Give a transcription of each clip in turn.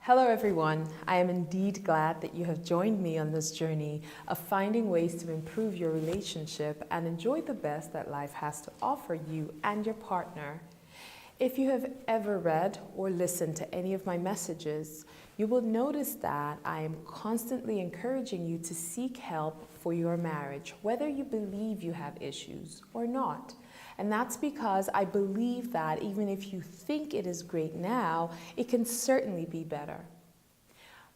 Hello everyone, I am indeed glad that you have joined me on this journey of finding ways to improve your relationship and enjoy the best that life has to offer you and your partner. If you have ever read or listened to any of my messages, you will notice that I am constantly encouraging you to seek help for your marriage, whether you believe you have issues or not. And that's because I believe that even if you think it is great now, it can certainly be better.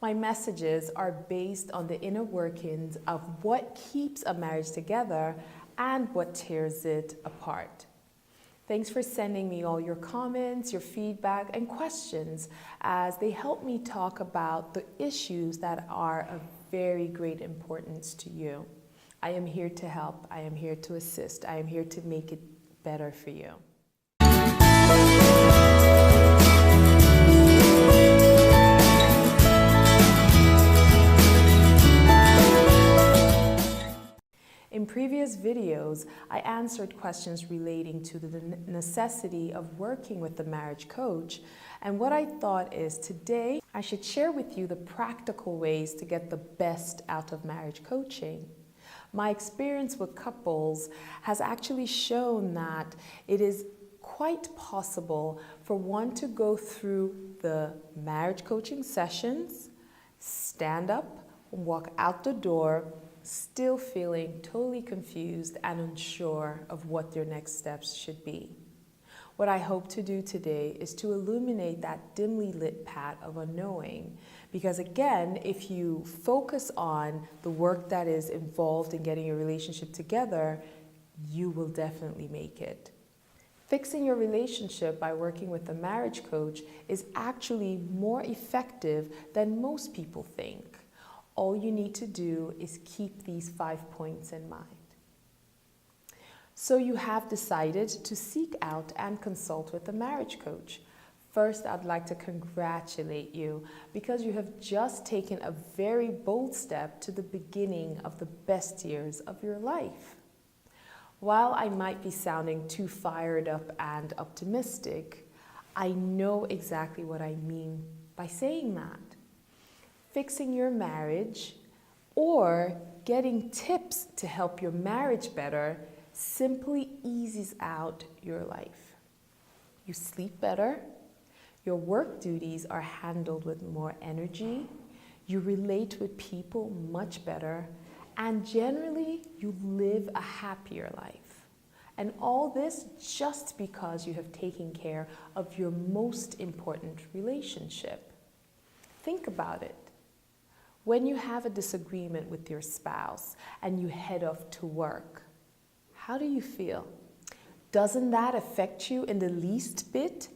My messages are based on the inner workings of what keeps a marriage together and what tears it apart. Thanks for sending me all your comments, your feedback, and questions as they help me talk about the issues that are of very great importance to you. I am here to help. I am here to assist. I am here to make it better for you. In previous videos, I answered questions relating to the necessity of working with the marriage coach, and what I thought is today I should share with you the practical ways to get the best out of marriage coaching. My experience with couples has actually shown that it is quite possible for one to go through the marriage coaching sessions, stand up, and walk out the door, still feeling totally confused and unsure of what their next steps should be. What I hope to do today is to illuminate that dimly lit path of unknowing. Because again, if you focus on the work that is involved in getting your relationship together, you will definitely make it. Fixing your relationship by working with a marriage coach is actually more effective than most people think. All you need to do is keep these 5 points in mind. So you have decided to seek out and consult with a marriage coach. First, I'd like to congratulate you because you have just taken a very bold step to the beginning of the best years of your life. While I might be sounding too fired up and optimistic, I know exactly what I mean by saying that. Fixing your marriage or getting tips to help your marriage better simply eases out your life. You sleep better, your work duties are handled with more energy, you relate with people much better, and generally you live a happier life. And all this just because you have taken care of your most important relationship. Think about it. When you have a disagreement with your spouse and you head off to work, how do you feel? Doesn't that affect you in the least bit?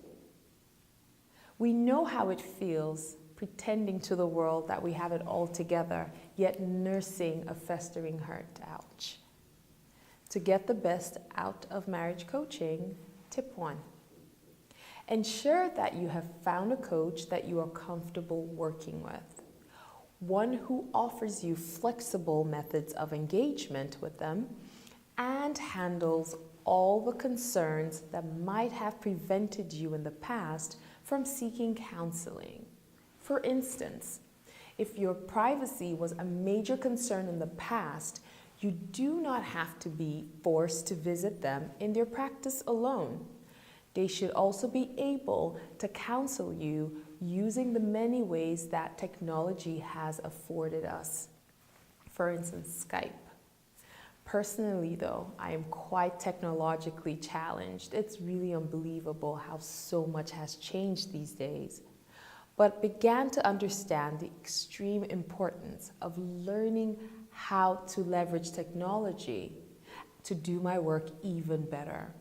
We know how it feels pretending to the world that we have it all together, yet nursing a festering hurt. Ouch. To get the best out of marriage coaching, tip 1. Ensure that you have found a coach that you are comfortable working with. One who offers you flexible methods of engagement with them and handles all the concerns that might have prevented you in the past from seeking counseling. For instance, if your privacy was a major concern in the past, you do not have to be forced to visit them in their practice alone. They should also be able to counsel you using the many ways that technology has afforded us. For instance, Skype. Personally though, I am quite technologically challenged. It's really unbelievable how so much has changed these days. But began to understand the extreme importance of learning how to leverage technology to do my work even better.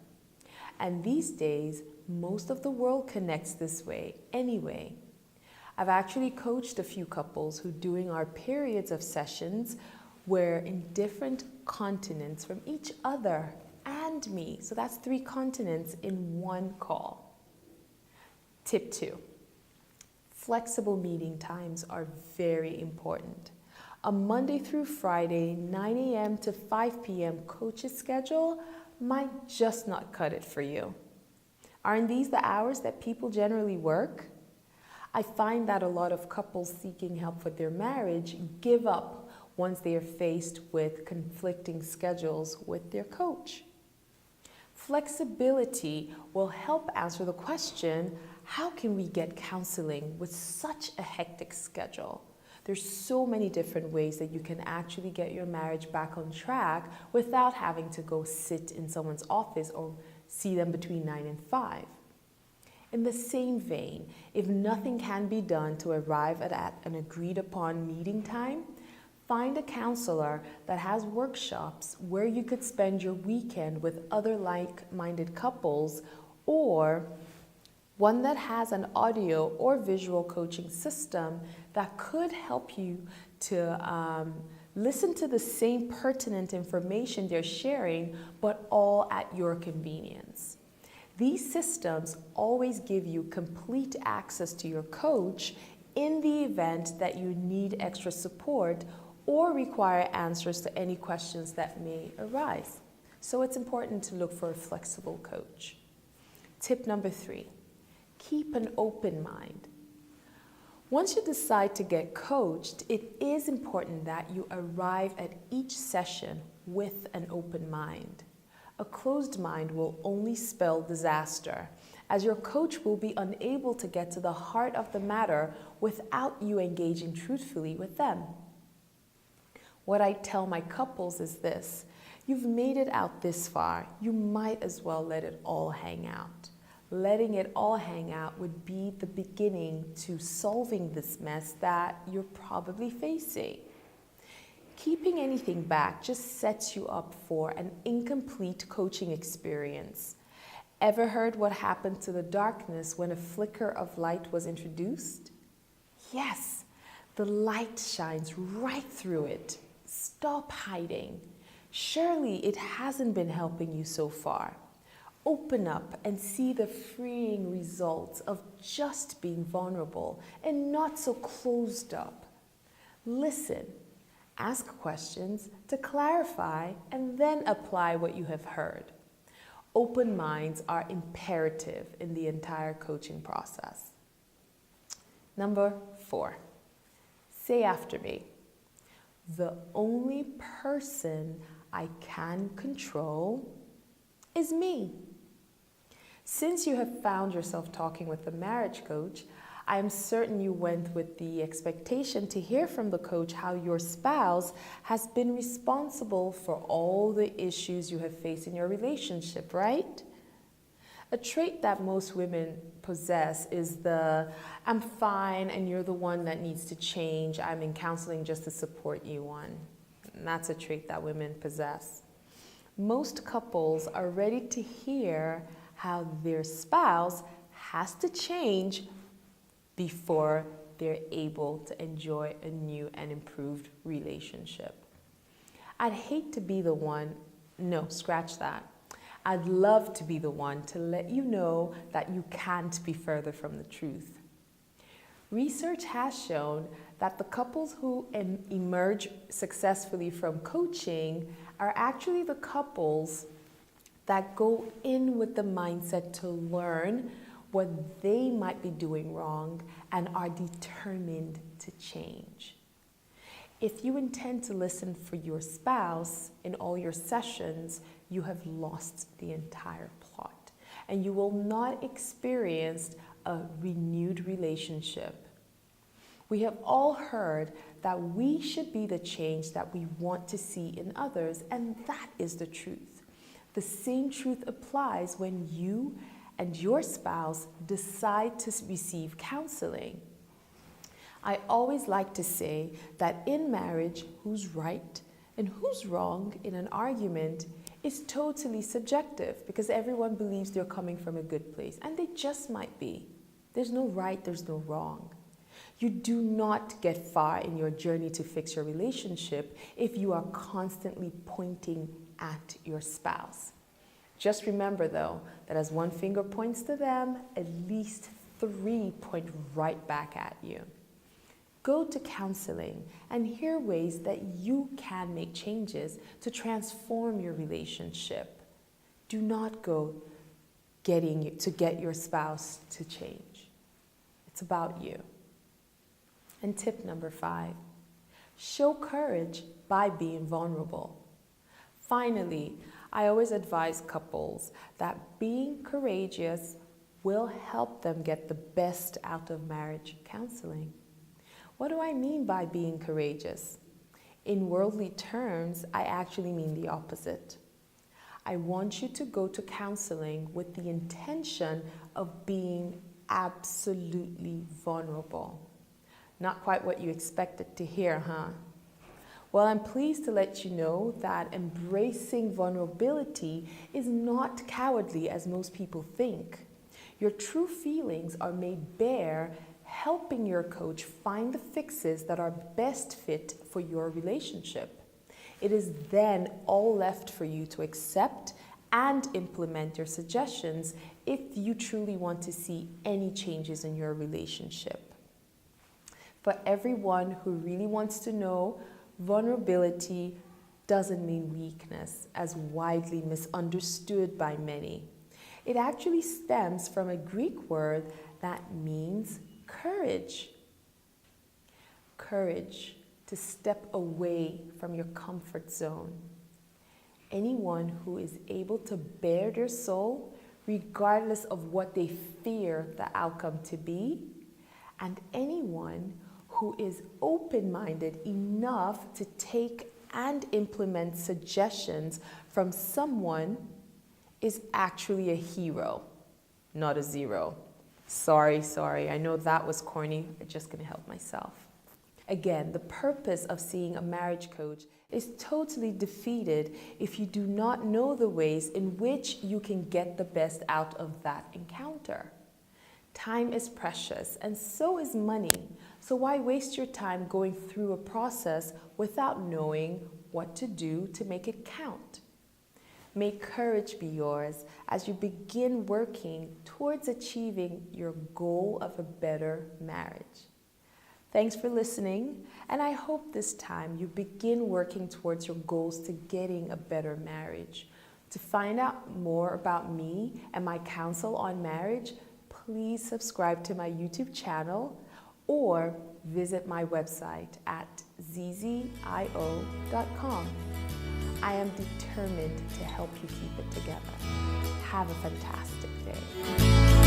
And these days, most of the world connects this way anyway. I've actually coached a few couples who, during our periods of sessions, were in different continents from each other and me. So that's 3 continents in one call. Tip 2. Flexible meeting times are very important. A Monday through Friday, 9 a.m. to 5 p.m. coach's schedule might just not cut it for you. Aren't these the hours that people generally work? I find that a lot of couples seeking help for their marriage give up once they are faced with conflicting schedules with their coach. Flexibility will help answer the question, how can we get counseling with such a hectic schedule? There's so many different ways that you can actually get your marriage back on track without having to go sit in someone's office or see them between 9 and 5. In the same vein, if nothing can be done to arrive at an agreed upon meeting time, find a counselor that has workshops where you could spend your weekend with other like-minded couples, or one that has an audio or visual coaching system that could help you to listen to the same pertinent information they're sharing, but all at your convenience. These systems always give you complete access to your coach in the event that you need extra support or require answers to any questions that may arise. So it's important to look for a flexible coach. Tip number 3, keep an open mind. Once you decide to get coached, it is important that you arrive at each session with an open mind. A closed mind will only spell disaster, as your coach will be unable to get to the heart of the matter without you engaging truthfully with them. What I tell my couples is this: you've made it out this far, you might as well let it all hang out. Letting it all hang out would be the beginning to solving this mess that you're probably facing. Keeping anything back just sets you up for an incomplete coaching experience. Ever heard what happened to the darkness when a flicker of light was introduced? Yes, the light shines right through it. Stop hiding. Surely it hasn't been helping you so far. Open up and see the freeing results of just being vulnerable and not so closed up. Listen, ask questions to clarify, and then apply what you have heard. Open minds are imperative in the entire coaching process. Number 4, say after me: the only person I can control is me. Since you have found yourself talking with the marriage coach, I am certain you went with the expectation to hear from the coach how your spouse has been responsible for all the issues you have faced in your relationship, right? A trait that most women possess is the "I'm fine and you're the one that needs to change, I'm in counseling just to support you" one. And that's a trait that women possess. Most couples are ready to hear how their spouse has to change before they're able to enjoy a new and improved relationship. I'd hate to be the one, no, scratch that. I'd love to be the one to let you know that you can't be further from the truth. Research has shown that the couples who emerge successfully from coaching are actually the couples that go in with the mindset to learn what they might be doing wrong and are determined to change. If you intend to listen for your spouse in all your sessions, you have lost the entire plot, and you will not experience a renewed relationship. We have all heard that we should be the change that we want to see in others, and that is the truth. The same truth applies when you and your spouse decide to receive counseling. I always like to say that in marriage, who's right and who's wrong in an argument is totally subjective, because everyone believes they're coming from a good place, and they just might be. There's no right, there's no wrong. You do not get far in your journey to fix your relationship if you are constantly pointing at your spouse. Just remember, though, that as one finger points to them, at least 3 point right back at you. Go to counseling and hear ways that you can make changes to transform your relationship. Do not go to get your spouse to change. It's about you. And tip number 5, show courage by being vulnerable. Finally, I always advise couples that being courageous will help them get the best out of marriage counseling. What do I mean by being courageous? In worldly terms, I actually mean the opposite. I want you to go to counseling with the intention of being absolutely vulnerable. Not quite what you expected to hear, huh? Well, I'm pleased to let you know that embracing vulnerability is not cowardly as most people think. Your true feelings are made bare, helping your coach find the fixes that are best fit for your relationship. It is then all left for you to accept and implement your suggestions if you truly want to see any changes in your relationship. For everyone who really wants to know, vulnerability doesn't mean weakness, as widely misunderstood by many. It actually stems from a Greek word that means courage. Courage to step away from your comfort zone. Anyone who is able to bare their soul, regardless of what they fear the outcome to be, and anyone who is open-minded enough to take and implement suggestions from someone is actually a hero, not a zero. Sorry, I know that was corny. I'm just gonna help myself. Again, the purpose of seeing a marriage coach is totally defeated if you do not know the ways in which you can get the best out of that encounter. Time is precious, and so is money. So why waste your time going through a process without knowing what to do to make it count? May courage be yours as you begin working towards achieving your goal of a better marriage. Thanks for listening, and I hope this time you begin working towards your goals to getting a better marriage. To find out more about me and my counsel on marriage, please subscribe to my YouTube channel or visit my website at ZeeZeeIO.com. I am determined to help you keep it together. Have a fantastic day.